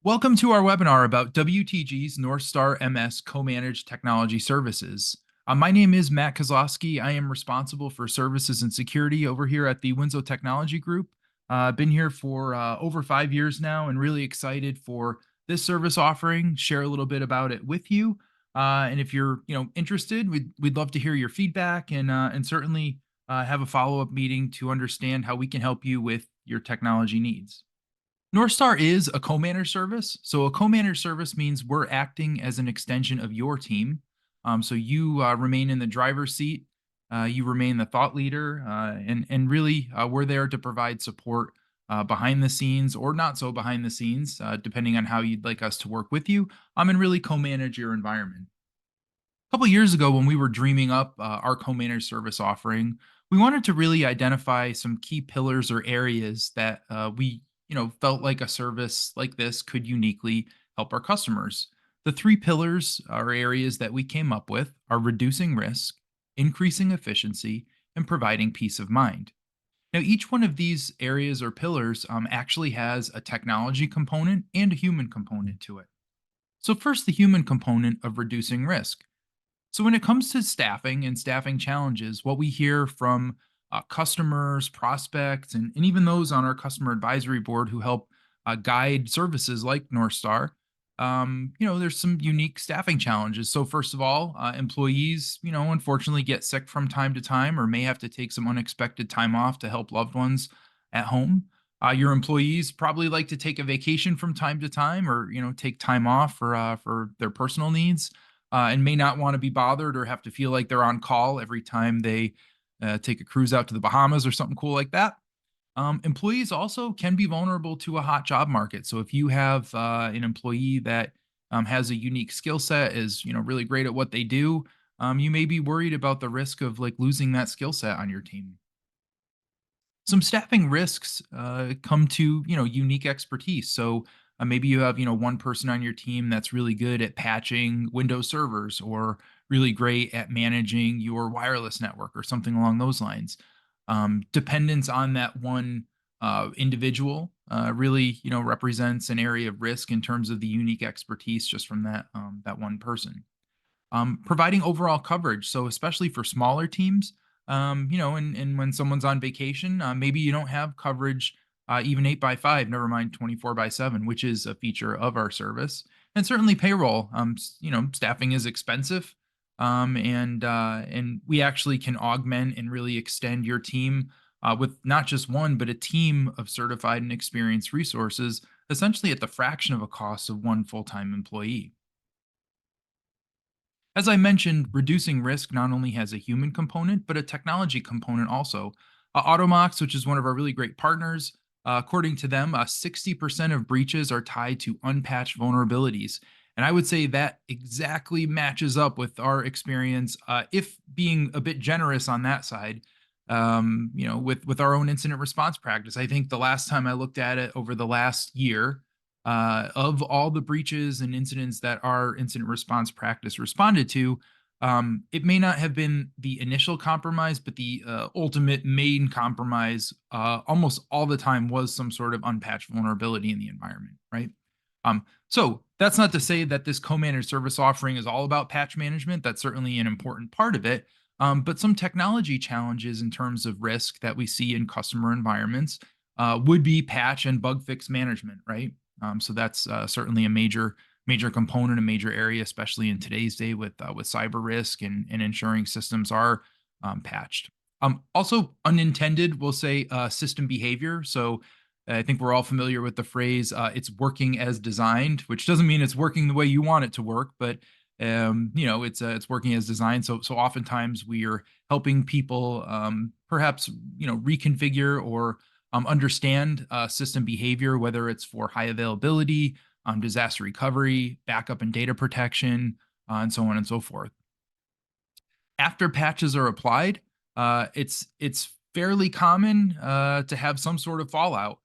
Welcome to our webinar about WTG's NorthstarMS co-managed technology services. My name is Matt Kozloski. I am responsible for services and security over here at the Winslow Technology Group. I've been here for over 5 years now and really excited for this service offering, share a little bit about it with you. And if you're interested, we'd love to hear your feedback and certainly have a follow-up meeting to understand how we can help you with your technology needs. Northstar is a co-managed service. So a co-managed service means we're acting as an extension of your team. So you remain in the driver's seat, you remain the thought leader, and really we're there to provide support behind the scenes or not so behind the scenes, depending on how you'd like us to work with you, and really co-manage your environment. A couple years ago, when we were dreaming up our co-managed service offering, we wanted to really identify some key pillars or areas that we, felt like a service like this could uniquely help our customers. The three pillars or areas that we came up with are reducing risk, increasing efficiency, and providing peace of mind. Now, each one of these areas or pillars actually has a technology component and a human component to it. So, first, the human component of reducing risk. So, when it comes to staffing and staffing challenges, what we hear from customers, prospects, and even those on our customer advisory board who help guide services like Northstar, there's some unique staffing challenges. So, first of all, employees, unfortunately get sick from time to time or may have to take some unexpected time off to help loved ones at home. Your employees probably like to take a vacation from time to time or, take time off for their personal needs and may not want to be bothered or have to feel like they're on call every time they take a cruise out to the Bahamas or something cool like that. Employees also can be vulnerable to a hot job market. So if you have an employee that has a unique skill set, is really great at what they do, you may be worried about the risk of like losing that skill set on your team. Some staffing risks come to unique expertise. So maybe you have one person on your team that's really good at patching Windows servers or really great at managing your wireless network or something along those lines. Dependence on that one individual really represents an area of risk in terms of the unique expertise just from that one person. Providing overall coverage. So especially for smaller teams, and when someone's on vacation, maybe you don't have coverage even 8x5, never mind 24/7, which is a feature of our service. And certainly payroll. Staffing is expensive, and we actually can augment and really extend your team with not just one, but a team of certified and experienced resources, essentially at the fraction of a cost of one full-time employee. As I mentioned, reducing risk not only has a human component, but a technology component also. Automox, which is one of our really great partners, according to them, 60% of breaches are tied to unpatched vulnerabilities. And I would say that exactly matches up with our experience, if being a bit generous on that side, with our own incident response practice. I think the last time I looked at it over the last year, of all the breaches and incidents that our incident response practice responded to, it may not have been the initial compromise, but the ultimate main compromise almost all the time was some sort of unpatched vulnerability in the environment, right? So that's not to say that this co-managed service offering is all about patch management. That's certainly an important part of it. But some technology challenges in terms of risk that we see in customer environments would be patch and bug fix management, right? So that's certainly a major component, a major area, especially in today's day with cyber risk and ensuring systems are patched. Also, unintended, we'll say system behavior. So I think we're all familiar with the phrase "it's working as designed," which doesn't mean it's working the way you want it to work, but it's working as designed. So oftentimes we are helping people perhaps reconfigure or understand system behavior, whether it's for high availability, disaster recovery, backup and data protection, and so on and so forth. After patches are applied, it's fairly common to have some sort of fallout.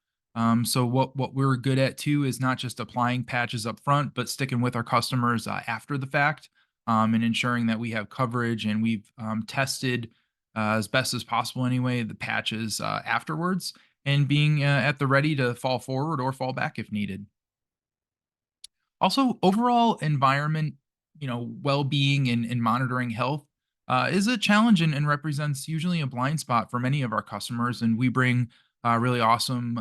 So what we're good at too is not just applying patches up front, but sticking with our customers after the fact, and ensuring that we have coverage and we've tested as best as possible anyway the patches afterwards, and being at the ready to fall forward or fall back if needed. Also, overall environment, well-being and monitoring health is a challenge and represents usually a blind spot for many of our customers. And we bring really awesome,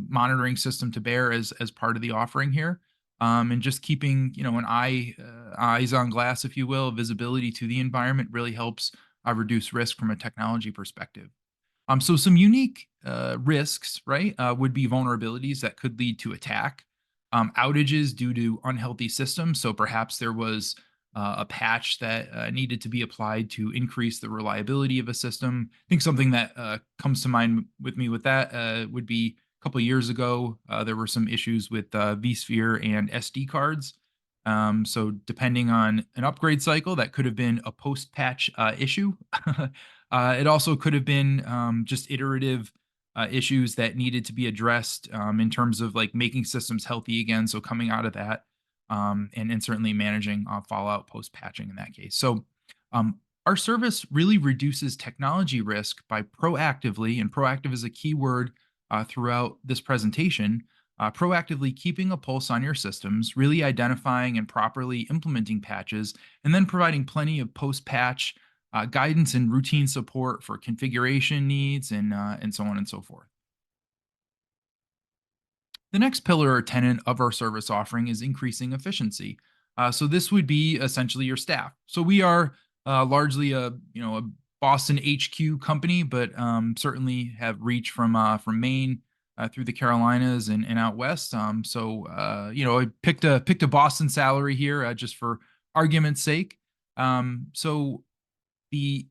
monitoring system to bear as part of the offering here. And just keeping, an eyes on glass, if you will, visibility to the environment really helps reduce risk from a technology perspective. So some unique risks, right, would be vulnerabilities that could lead to attack, outages due to unhealthy systems. So perhaps there was a patch that needed to be applied to increase the reliability of a system. I think something that comes to mind with me with that would be a couple of years ago. There were some issues with vSphere and SD cards. So depending on an upgrade cycle, that could have been a post-patch issue. It also could have been just iterative issues that needed to be addressed in terms of like making systems healthy again. So coming out of that, and certainly managing fallout post patching in that case. So our service really reduces technology risk by proactively, and proactive is a key word throughout this presentation. Proactively keeping a pulse on your systems, really identifying and properly implementing patches, and then providing plenty of post patch guidance and routine support for configuration needs and so on and so forth. The next pillar or tenet of our service offering is increasing efficiency. So this would be essentially your staff. So we are largely a Boston HQ company, but certainly have reach from Maine through the Carolinas and out west. I picked a Boston salary here just for argument's sake. So the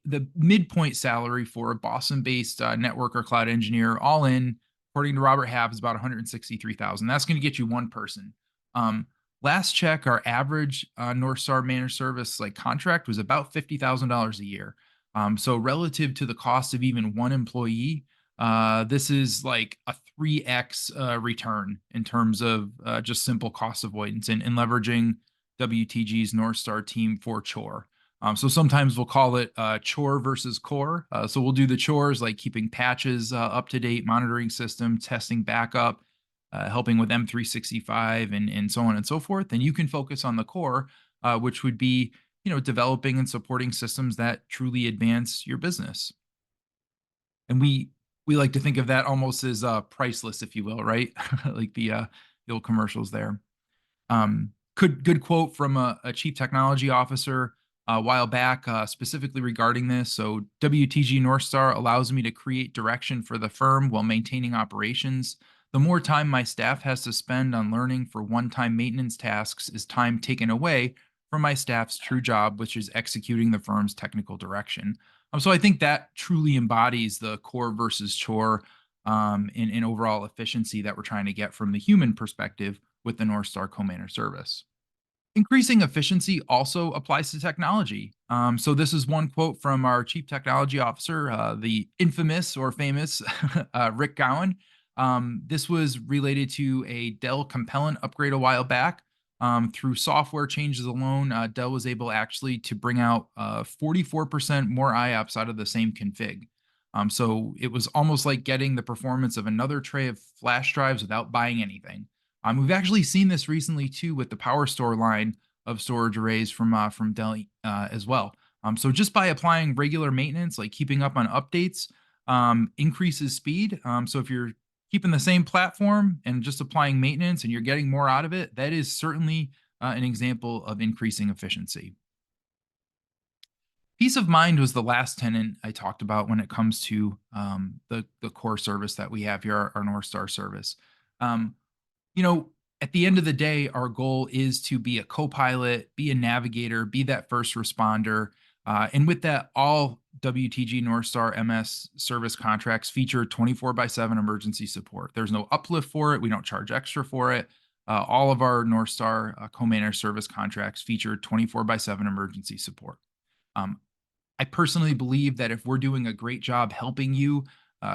the midpoint salary for a Boston-based network or cloud engineer, all in, according to Robert Half, is about 163,000. That's going to get you one person. Um, Last check, our average North Star managed service like contract was about $50,000 a year. So relative to the cost of even one employee, this is like a 3x return in terms of just simple cost avoidance and leveraging WTG's North Star team for chore. So sometimes we'll call it chore versus core. So we'll do the chores like keeping patches up to date, monitoring system, testing backup, helping with M365 and so on and so forth. And you can focus on the core, which would be developing and supporting systems that truly advance your business. And we like to think of that almost as priceless, if you will, right? Like the old commercials there. Good quote from a chief technology officer a while back, specifically regarding this. So WTG Northstar allows me to create direction for the firm while maintaining operations. The more time my staff has to spend on learning for one-time maintenance tasks is time taken away from my staff's true job, which is executing the firm's technical direction. So I think that truly embodies the core versus chore in overall efficiency that we're trying to get from the human perspective with the Northstar co-managed service. Increasing efficiency also applies to technology. So this is one quote from our chief technology officer, the infamous or famous Rick Gowan. This was related to a Dell Compellent upgrade a while back. Through software changes alone, Dell was able actually to bring out 44% more IOPS out of the same config. So it was almost like getting the performance of another tray of flash drives without buying anything. We've actually seen this recently too with the Power Store line of storage arrays from Dell as well. So just by applying regular maintenance, like keeping up on updates, increases speed. So if you're keeping the same platform and just applying maintenance and you're getting more out of it, that is certainly an example of increasing efficiency. Peace of mind was the last tenant I talked about when it comes to the core service that we have here, our North Star service. Um, you know, at the end of the day, our goal is to be a co-pilot, be a navigator, be that first responder. And with that, all WTG Northstar MS service contracts feature 24 by 7 emergency support. There's no uplift for it. We don't charge extra for it. All of our Northstar co-managed service contracts feature 24 by 7 emergency support. Um, I personally believe that if we're doing a great job helping you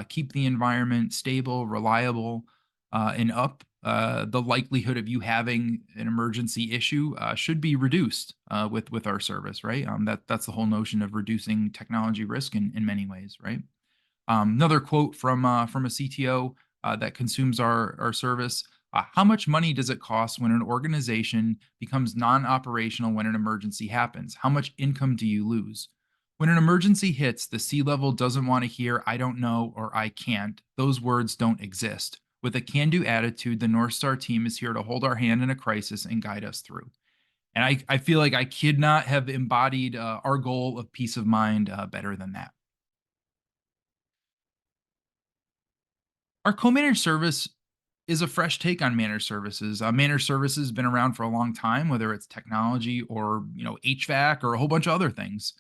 keep the environment stable, reliable, and up, the likelihood of you having an emergency issue should be reduced with our service, right? That's the whole notion of reducing technology risk in many ways, right? Another quote from a CTO that consumes our service. How much money does it cost when an organization becomes non-operational when an emergency happens? How much income do you lose? When an emergency hits, the C level doesn't want to hear, I don't know, or I can't. Those words don't exist. With a can do attitude, the North Star team is here to hold our hand in a crisis and guide us through. And I feel like I could not have embodied our goal of peace of mind better than that. Our co-managed service is a fresh take on managed services. Managed services been around for a long time, whether it's technology or HVAC or a whole bunch of other things.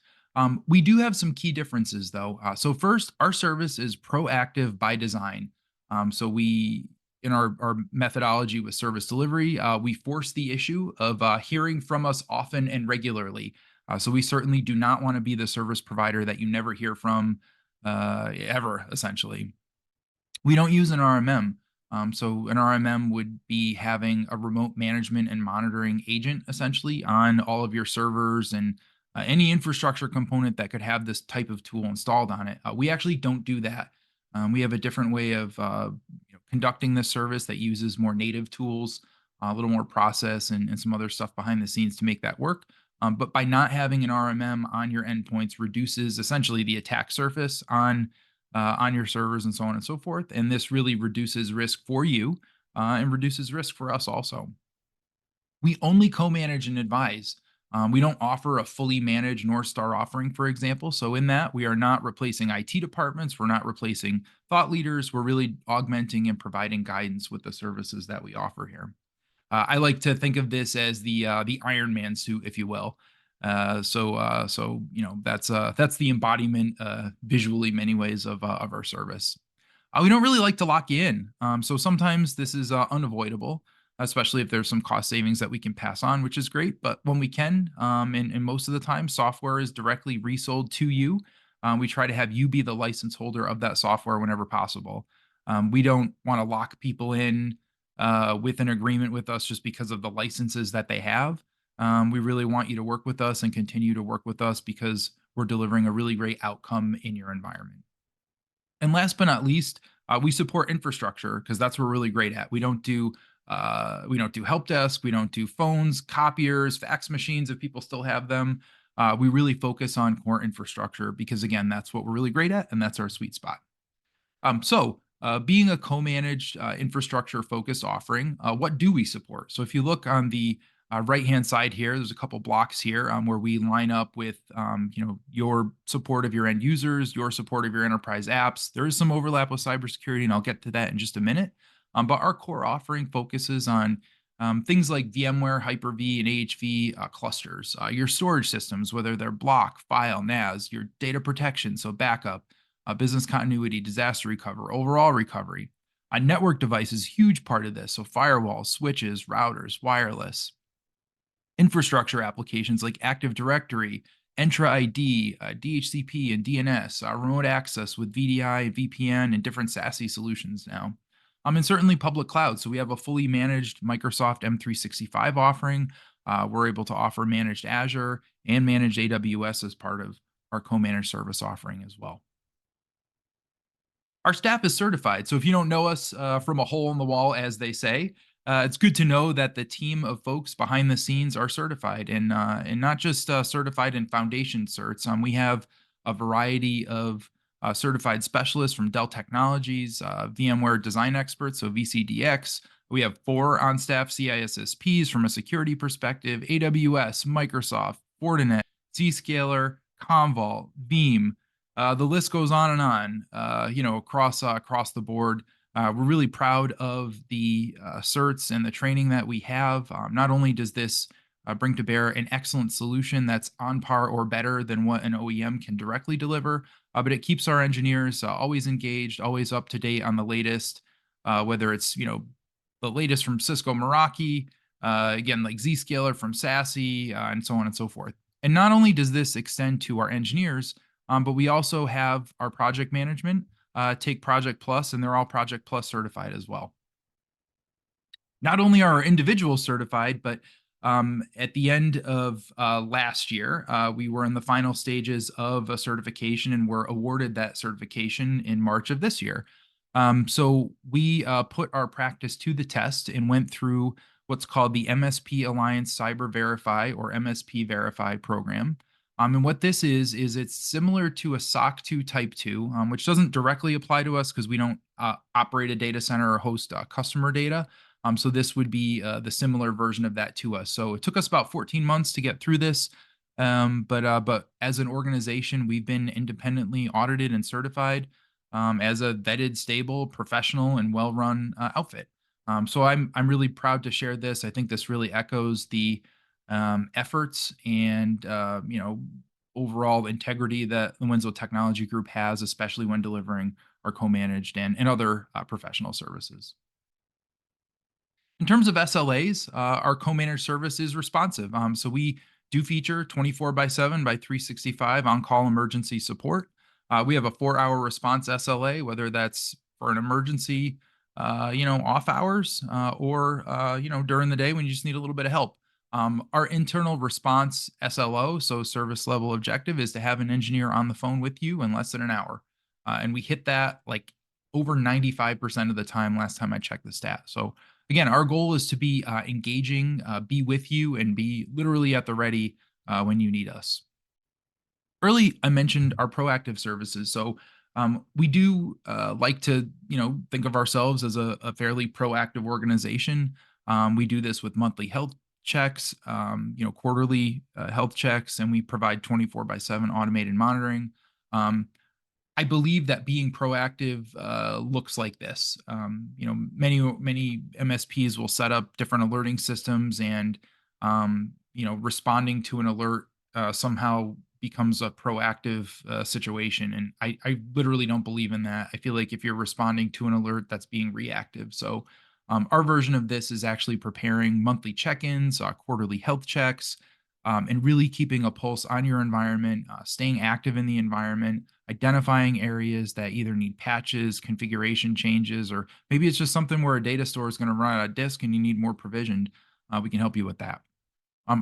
We do have some key differences though. So first, our service is proactive by design. So we in our methodology with service delivery, we force the issue of hearing from us often and regularly. So we certainly do not want to be the service provider that you never hear from ever, essentially. We don't use an RMM. So an RMM would be having a remote management and monitoring agent essentially on all of your servers and any infrastructure component that could have this type of tool installed on it. We actually don't do that. We have a different way of conducting this service that uses more native tools, a little more process and some other stuff behind the scenes to make that work. But by not having an RMM on your endpoints reduces essentially the attack surface on your servers and so on and so forth. And this really reduces risk for you and reduces risk for us also. We only co-manage and advise. We don't offer a fully managed North Star offering, for example. So in that, we are not replacing IT departments. We're not replacing thought leaders. We're really augmenting and providing guidance with the services that we offer here. I like to think of this as the Iron Man suit, if you will. That's the embodiment, visually, many ways of our service. We don't really like to lock you in, so sometimes this is unavoidable, especially if there's some cost savings that we can pass on, which is great. But when we can, and most of the time, software is directly resold to you. We try to have you be the license holder of that software whenever possible. We don't want to lock people in with an agreement with us just because of the licenses that they have. We really want you to work with us and continue to work with us because we're delivering a really great outcome in your environment. And last but not least, we support infrastructure because that's what we're really great at. We don't do help desk, we don't do phones, copiers, fax machines if people still have them. We really focus on core infrastructure because again, that's what we're really great at, and that's our sweet spot. Being a co-managed infrastructure-focused offering, what do we support? So if you look on the right-hand side here, there's a couple blocks here where we line up with your support of your end users, your support of your enterprise apps. There is some overlap with cybersecurity, and I'll get to that in just a minute. But our core offering focuses on things like VMware, Hyper-V, and AHV clusters, your storage systems, whether they're block, file, NAS, your data protection, so backup, business continuity, disaster recovery, overall recovery. A network device is a huge part of this. So firewalls, switches, routers, wireless, infrastructure applications like Active Directory, Entra ID, DHCP, and DNS, remote access with VDI and VPN and different SASE solutions now. And certainly public cloud. So we have a fully managed Microsoft M365 offering. We're able to offer managed Azure and managed AWS as part of our co-managed service offering as well. Our staff is certified. So if you don't know us from a hole in the wall, as they say, it's good to know that the team of folks behind the scenes are certified and not just certified in foundation certs. We have a variety of certified specialists from Dell Technologies, VMware design experts, so VCDX. We have 4 on staff CISSPs from a security perspective, AWS, Microsoft, Fortinet, Zscaler, Commvault, Veeam. The list goes on and on, across the board. We're really proud of the certs and the training that we have. Not only does this bring to bear an excellent solution that's on par or better than what an OEM can directly deliver, but it keeps our engineers always engaged, always up to date on the latest, whether it's the latest from Cisco Meraki, again like Zscaler from SASE, and so on and so forth. And not only does this extend to our engineers, but we also have our project management take Project Plus, and they're all Project Plus certified as well. Not only are our individuals certified, but at the end of last year, we were in the final stages of a certification and were awarded that certification in March of this year. So we put our practice to the test and went through what's called the MSP Alliance Cyber Verify or MSP Verify program. And what this is it's similar to a SOC 2 Type 2, which doesn't directly apply to us because we don't operate a data center or host customer data. So this would be the similar version of that to us. So it took us about 14 months to get through this. But as an organization, we've been independently audited and certified as a vetted, stable, professional, and well-run outfit. So I'm really proud to share this. I think this really echoes the efforts and overall integrity that the Winslow Technology Group has, especially when delivering our co-managed and other professional services. In terms of SLAs, our co-managed service is responsive. So we do feature 24 by 7 by 365 on-call emergency support. We have a 4-hour response SLA, whether that's for an emergency, off hours, or during the day when you just need a little bit of help. Our internal response SLO, so service level objective, is to have an engineer on the phone with you in less than an hour, and we hit that like over 95% of the time. Last time I checked the stat. So again, our goal is to be engaging, be with you, and be literally at the ready when you need us. Early, I mentioned our proactive services. So we do like to, think of ourselves as a fairly proactive organization. We do this with monthly health checks, quarterly health checks, and we provide 24 by 7 automated monitoring. I believe that being proactive looks like this. Many MSPs will set up different alerting systems, and responding to an alert somehow becomes a proactive situation. And I literally don't believe in that. I feel like if you're responding to an alert, that's being reactive. So our version of this is actually preparing monthly check-ins, quarterly health checks, and really keeping a pulse on your environment, staying active in the environment, identifying areas that either need patches, configuration changes, or maybe it's just something where a data store is going to run out of disk and you need more provisioned. We can help you with that.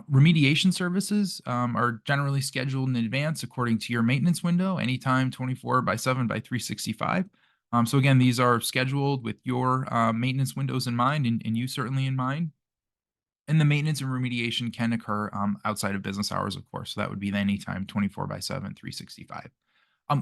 Remediation services are generally scheduled in advance according to your maintenance window, anytime 24 by 7 by 365. So again, these are scheduled with your maintenance windows in mind, and you certainly in mind. And the maintenance and remediation can occur outside of business hours, of course. So that would be anytime 24 by 7, 365.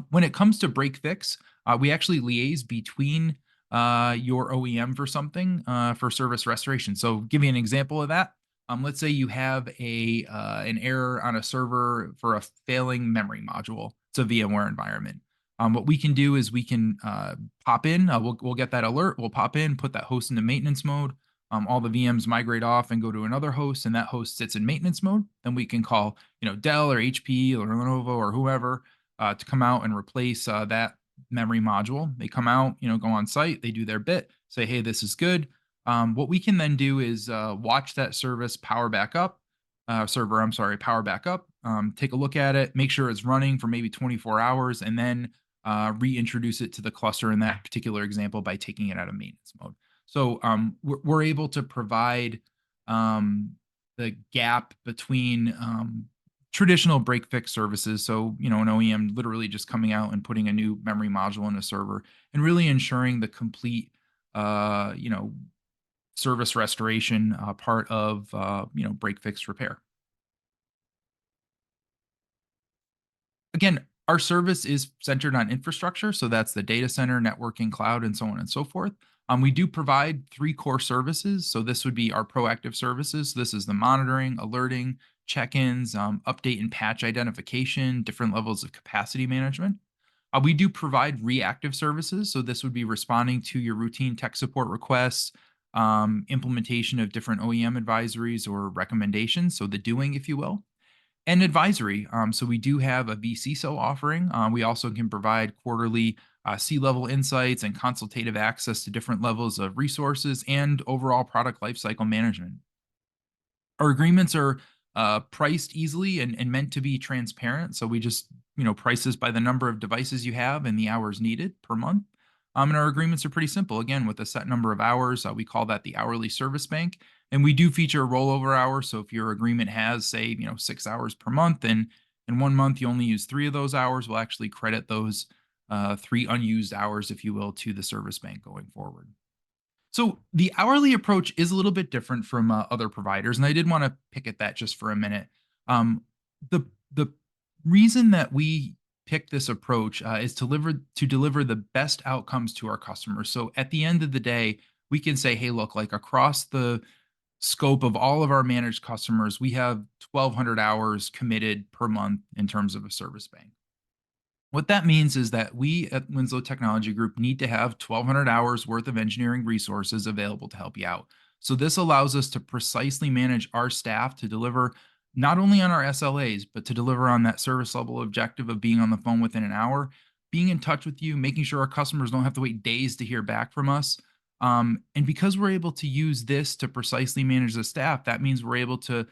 When it comes to break fix, we actually liaise between your OEM for something for service restoration. So, give you an example of that. Let's say you have an error on a server for a failing memory module. It's a VMware environment. What we can do is we can pop in. We'll get that alert. We'll pop in, put that host into maintenance mode. All the VMs migrate off and go to another host, and that host sits in maintenance mode. Then we can call, Dell or HP or Lenovo or whoever to come out and replace that memory module. They come out, go on site, they do their bit, say, hey, this is good. What we can then do is watch that service power back up, power back up, take a look at it, make sure it's running for maybe 24 hours, and then reintroduce it to the cluster in that particular example by taking it out of maintenance mode. So we're able to provide the gap between traditional break fix services. So, an OEM literally just coming out and putting a new memory module in a server and really ensuring the complete, service restoration part of, break fix repair. Again, our service is centered on infrastructure. So that's the data center, networking, cloud, and so on and so forth. We do provide 3 core services. So this would be our proactive services. This is the monitoring, alerting, check-ins, update and patch identification, different levels of capacity management. We do provide reactive services. So this would be responding to your routine tech support requests, implementation of different OEM advisories or recommendations. So the doing, if you will. And advisory. So we do have a vCISO offering. We also can provide quarterly C-level insights and consultative access to different levels of resources and overall product lifecycle management. Our agreements are priced easily and meant to be transparent. So we just, price this by the number of devices you have and the hours needed per month. And our agreements are pretty simple. Again, with a set number of hours, we call that the hourly service bank. And we do feature a rollover hour. So if your agreement has, say, 6 hours per month, and in one month you only use 3 of those hours, we'll actually credit those 3 unused hours, if you will, to the service bank going forward. So the hourly approach is a little bit different from other providers, and I did want to pick at that just for a minute. The reason that we pick this approach is to deliver the best outcomes to our customers. So at the end of the day, we can say, hey, look, like across the scope of all of our managed customers, we have 1,200 hours committed per month in terms of a service bank. What that means is that we at Winslow Technology Group need to have 1,200 hours worth of engineering resources available to help you out. So, this allows us to precisely manage our staff to deliver not only on our SLAs, but to deliver on that service level objective of being on the phone within an hour, being in touch with you, making sure our customers don't have to wait days to hear back from us. And because we're able to use this to precisely manage the staff, that means we're able to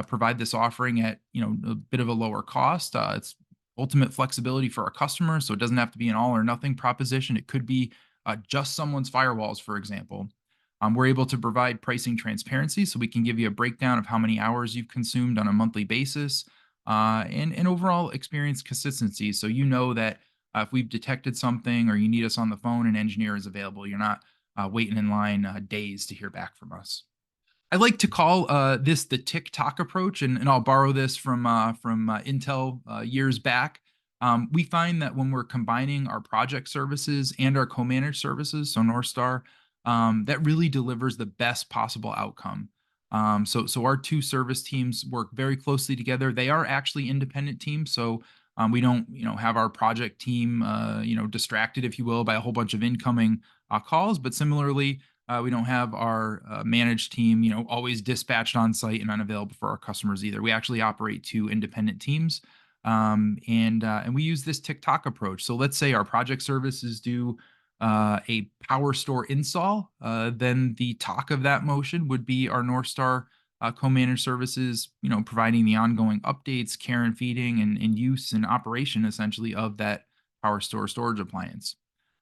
provide this offering at a bit of a lower cost. It's ultimate flexibility for our customers. So it doesn't have to be an all or nothing proposition. It could be just someone's firewalls, for example. We're able to provide pricing transparency so we can give you a breakdown of how many hours you've consumed on a monthly basis and overall experience consistency. So you know that if we've detected something or you need us on the phone, an engineer is available. You're not waiting in line days to hear back from us. I like to call this the tick-tock approach, and I'll borrow this from Intel years back. We find that when we're combining our project services and our co-managed services, so Northstar, that really delivers the best possible outcome. So our two service teams work very closely together. They are actually independent teams, so we don't have our project team distracted, if you will, by a whole bunch of incoming calls. But similarly, we don't have our managed team, always dispatched on site and unavailable for our customers either. We actually operate two independent teams, and we use this tick-tock approach. So let's say our project services do a power store install, then the talk of that motion would be our Northstar co-managed services, providing the ongoing updates, care and feeding, and use and operation essentially of that power store storage appliance.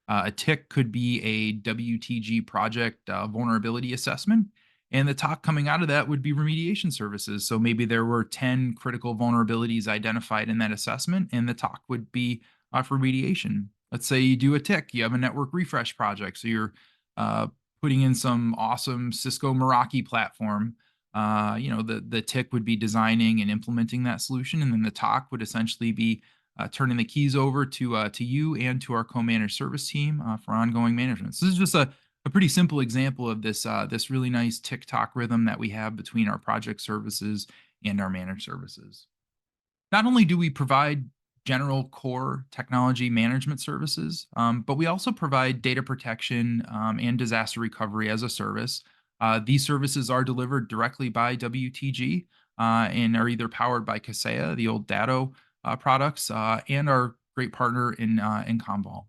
A tick could be a WTG project vulnerability assessment. And the talk coming out of that would be remediation services. So maybe there were 10 critical vulnerabilities identified in that assessment, and the talk would be for remediation. Let's say you do a tick, you have a network refresh project. So you're uh, putting in some awesome Cisco Meraki platform. The tick would be designing and implementing that solution. And then the talk would essentially be turning the keys over to you and to our co-managed service team for ongoing management. So this is just a pretty simple example of this really nice tick-tock rhythm that we have between our project services and our managed services. Not only do we provide general core technology management services, but we also provide data protection and disaster recovery as a service. These services are delivered directly by WTG and are either powered by Kaseya, the old Datto products, and our great partner in Commvault.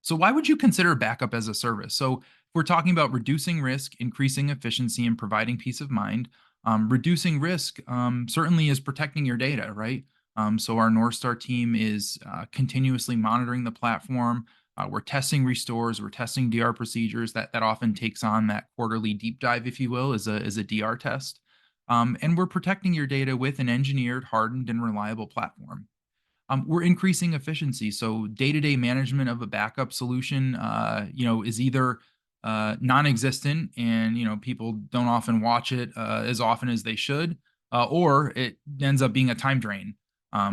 So why would you consider backup as a service? So if we're talking about reducing risk, increasing efficiency, and providing peace of mind, reducing risk certainly is protecting your data, right? So our Northstar team is continuously monitoring the platform. We're testing restores, we're testing DR procedures. That often takes on that quarterly deep dive, if you will, as a DR test. And we're protecting your data with an engineered, hardened, and reliable platform. We're increasing efficiency. So day-to-day management of a backup solution, is either non-existent, and people don't often watch it as often as they should, or it ends up being a time drain.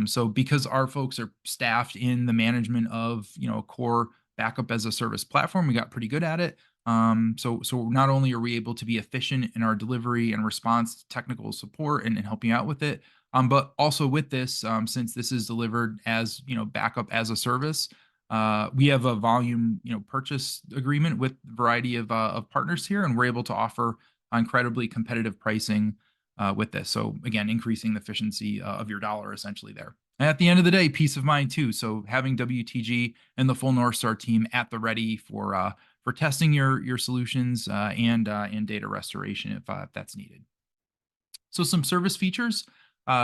So because our folks are staffed in the management of a core backup as a service platform, we got pretty good at it. So not only are we able to be efficient in our delivery and response to technical support and helping out with it, but also with this, since this is delivered as backup as a service, we have a volume purchase agreement with a variety of partners here, and we're able to offer incredibly competitive pricing with this. So again, increasing the efficiency of your dollar essentially there. And at the end of the day, peace of mind too. So having WTG and the full Northstar team at the ready for testing your solutions and data restoration if that's needed. So some service features.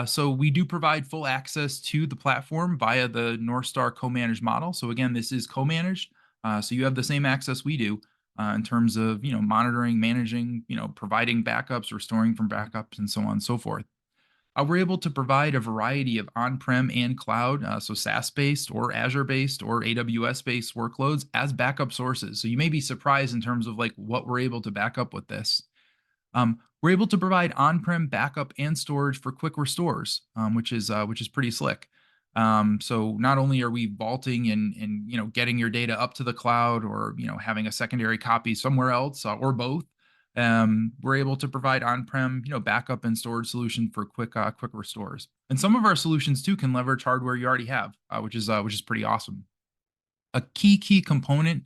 So we do provide full access to the platform via the Northstar co-managed model. So again, this is co-managed. So you have the same access we do in terms of monitoring, managing, providing backups, restoring from backups, and so on and so forth. we're able to provide a variety of on-prem and cloud, so SaaS-based or Azure-based or AWS-based workloads as backup sources. So you may be surprised in terms of like what we're able to back up with this. We're able to provide on-prem backup and storage for quick restores, which is pretty slick. So not only are we vaulting and getting your data up to the cloud, or having a secondary copy somewhere else, or both, we're able to provide on-prem backup and storage solution for quick restores. And some of our solutions too can leverage hardware you already have, which is pretty awesome. A key component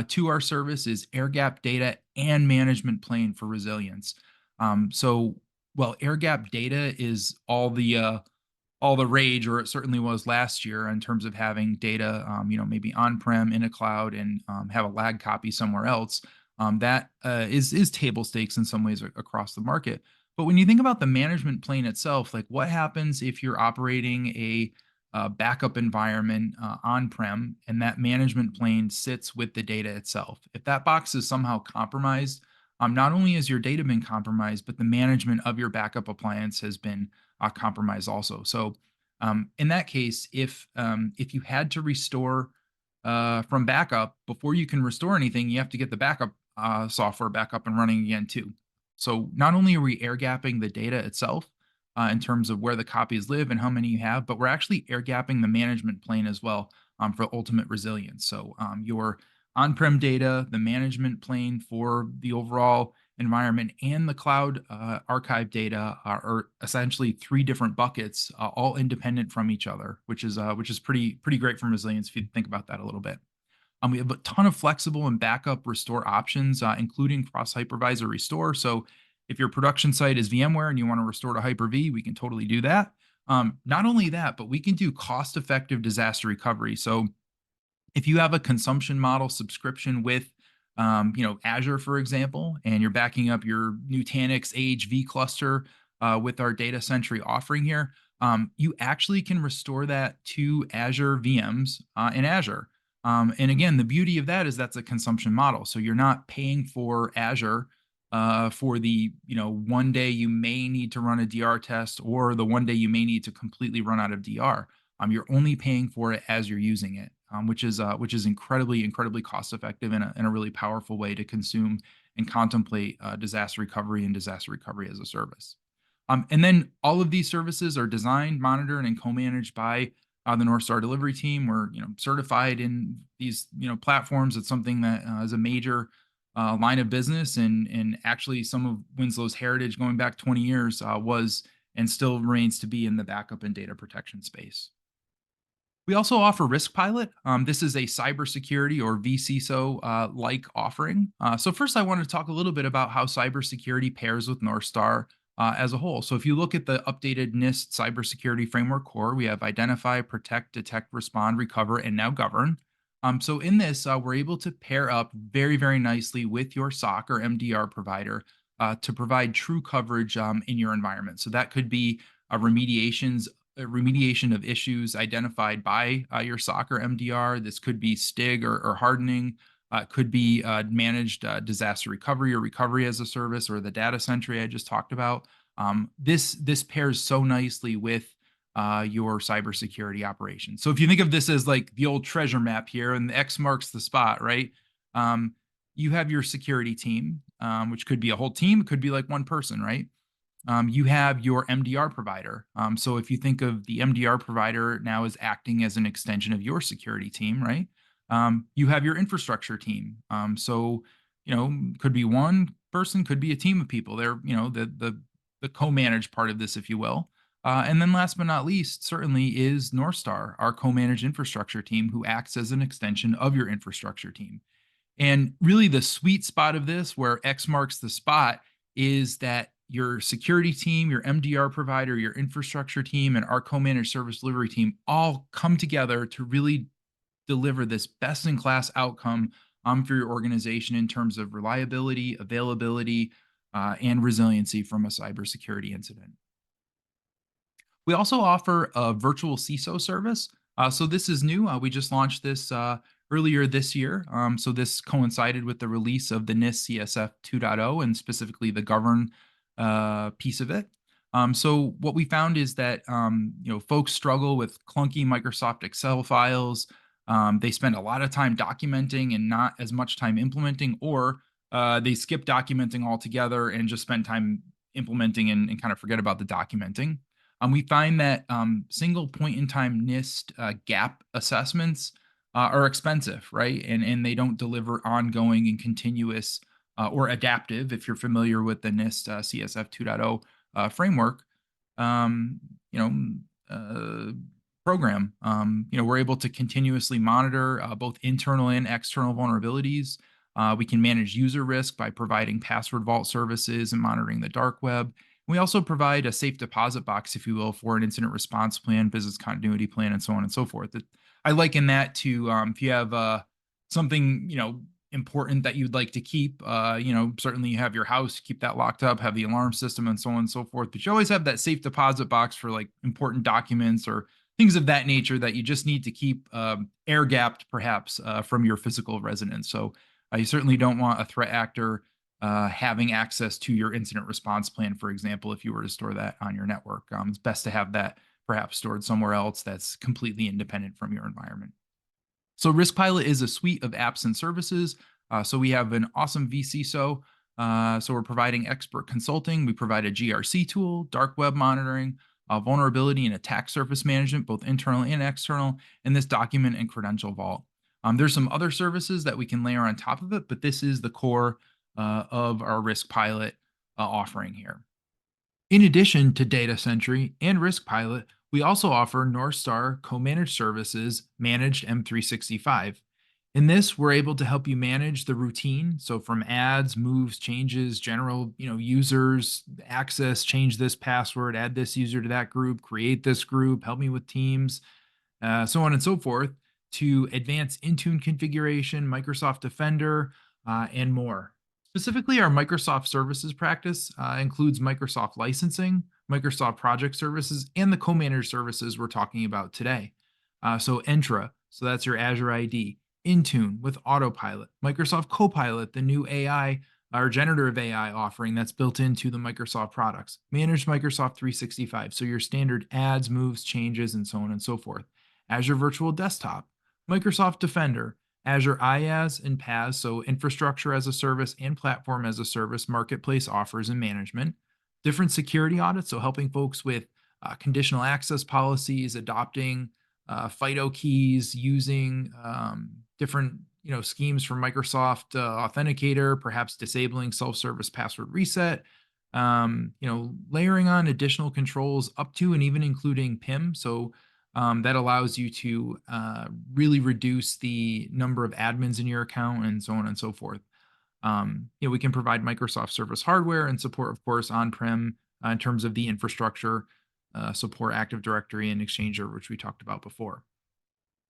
to our service is air gap data and management plane for resilience. So, well, air gap data is all the rage, or it certainly was last year, in terms of having data, maybe on-prem in a cloud and have a lag copy somewhere else. That is table stakes in some ways across the market. But when you think about the management plane itself, like what happens if you're operating a backup environment on-prem, and that management plane sits with the data itself? If that box is somehow compromised, not only has your data been compromised, but the management of your backup appliance has been compromised also. So, in that case, if you had to restore from backup, before you can restore anything, you have to get the backup software back up and running again too. So not only are we air gapping the data itself in terms of where the copies live and how many you have, but we're actually air gapping the management plane as well, for ultimate resilience. So your on-prem data, the management plane for the overall environment, and the cloud archive data are essentially three different buckets, all independent from each other, which is pretty great from resilience if you think about that a little bit. We have a ton of flexible and backup restore options, including cross hypervisor restore. So if your production site is VMware and you want to restore to Hyper-V, we can totally do that. Not only that, but we can do cost effective disaster recovery. So if you have a consumption model subscription with Azure, for example, and you're backing up your Nutanix AHV cluster with our Data Sentry offering here, you actually can restore that to Azure VMs in Azure. And again, the beauty of that is that's a consumption model. So you're not paying for Azure for the one day you may need to run a DR test, or the one day you may need to completely run out of DR. You're only paying for it as you're using it, which is incredibly cost effective, and a really powerful way to consume and contemplate disaster recovery and disaster recovery as a service. And then all of these services are designed, monitored, and co-managed by the North Star delivery team. We're certified in these platforms. It's something that is a major line of business, and actually some of Winslow's heritage going back 20 years was and still remains to be in the backup and data protection space. We also offer Risk Pilot. This is a cybersecurity or vCISO like offering. So first, I want to talk a little bit about how cybersecurity pairs with North Star as a whole. So if you look at the updated NIST cybersecurity framework core, we have identify, protect, detect, respond, recover, and now govern. So in this, we're able to pair up very nicely with your SOC or MDR provider to provide true coverage in your environment. So that could be remediation of issues identified by your SOC or MDR. This could be STIG or hardening. It could be managed disaster recovery or recovery as a service, or the data sentry I just talked about. This pairs so nicely with your cybersecurity operation. So if you think of this as like the old treasure map here, and the X marks the spot, right? You have your security team, which could be a whole team, it could be like one person, right? You have your MDR provider. So if you think of the MDR provider now as acting as an extension of your security team, right? You have your infrastructure team. So could be one person, could be a team of people. They're the co-managed part of this, if you will. And then last but not least, certainly is North Star, our co-managed infrastructure team, who acts as an extension of your infrastructure team. And really the sweet spot of this, where X marks the spot, is that your security team, your MDR provider, your infrastructure team, and our co-managed service delivery team all come together to really deliver this best-in-class outcome for your organization in terms of reliability, availability, and resiliency from a cybersecurity incident. We also offer a virtual CISO service. So this is new. We just launched this earlier this year. So this coincided with the release of the NIST CSF 2.0, and specifically the govern piece of it. So what we found is that folks struggle with clunky Microsoft Excel files. They spend a lot of time documenting and not as much time implementing, or they skip documenting altogether and just spend time implementing and kind of forget about the documenting. We find that single point in time NIST gap assessments are expensive, right? And they don't deliver ongoing and continuous or adaptive. If you're familiar with the NIST CSF 2.0 framework, um, you know, uh, program. We're able to continuously monitor both internal and external vulnerabilities. We can manage user risk by providing password vault services and monitoring the dark web. We also provide a safe deposit box, if you will, for an incident response plan, business continuity plan, and so on and so forth. I liken that to if you have something important that you'd like to keep. Certainly you have your house, keep that locked up, have the alarm system, and so on and so forth. But you always have that safe deposit box for like important documents or things of that nature that you just need to keep air gapped, perhaps, from your physical residence. So you certainly don't want a threat actor having access to your incident response plan, for example, if you were to store that on your network. It's best to have that perhaps stored somewhere else that's completely independent from your environment. So Risk Pilot is a suite of apps and services. So we have an awesome vCISO. So we're providing expert consulting. We provide a GRC tool, dark web monitoring, vulnerability and attack surface management, both internal and external, and this document and credential vault. There's some other services that we can layer on top of it, but this is the core of our Risk Pilot offering here. In addition to Data Sentry and Risk Pilot, we also offer Northstar co-managed services managed M365. In this, we're able to help you manage the routine. So from ads, moves, changes, general, users, access, change this password, add this user to that group, create this group, help me with teams, so on and so forth, to advanced Intune configuration, Microsoft Defender, and more. Specifically, our Microsoft services practice includes Microsoft licensing, Microsoft project services, and the co-managed services we're talking about today. So Entra, so that's your Azure ID, Intune with Autopilot, Microsoft Copilot, the new AI or generative AI offering that's built into the Microsoft products, managed Microsoft 365, so your standard ads, moves, changes, and so on and so forth. Azure Virtual Desktop, Microsoft Defender, Azure IaaS and PaaS, so infrastructure as a service and platform as a service, marketplace offers and management. Different security audits, so helping folks with conditional access policies, adopting FIDO keys, using different schemes from Microsoft Authenticator, perhaps disabling self-service password reset. Layering on additional controls up to and even including PIM. So that allows you to really reduce the number of admins in your account and so on and so forth. We can provide Microsoft Service hardware and support, of course, on-prem in terms of the infrastructure, support Active Directory and Exchange Server, which we talked about before.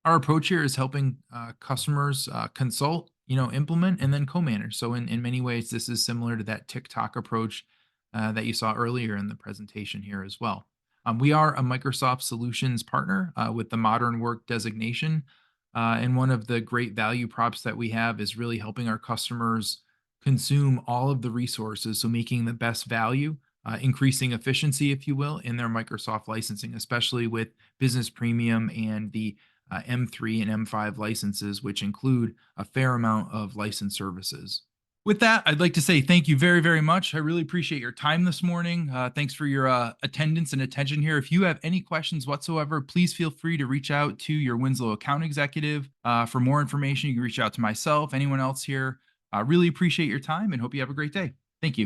Our approach here is helping customers consult, implement, and then co-manage. So in many ways, this is similar to that TikTok approach that you saw earlier in the presentation here as well. We are a Microsoft Solutions partner with the Modern Work designation. And one of the great value props that we have is really helping our customers consume all of the resources. So making the best value, increasing efficiency, if you will, in their Microsoft licensing, especially with Business Premium and the M3 and M5 licenses, which include a fair amount of licensed services. With that, I'd like to say thank you very, very much. I really appreciate your time this morning. Thanks for your attendance and attention here. If you have any questions whatsoever, please feel free to reach out to your Winslow account executive. For more information, you can reach out to myself, anyone else here. Really appreciate your time and hope you have a great day. Thank you.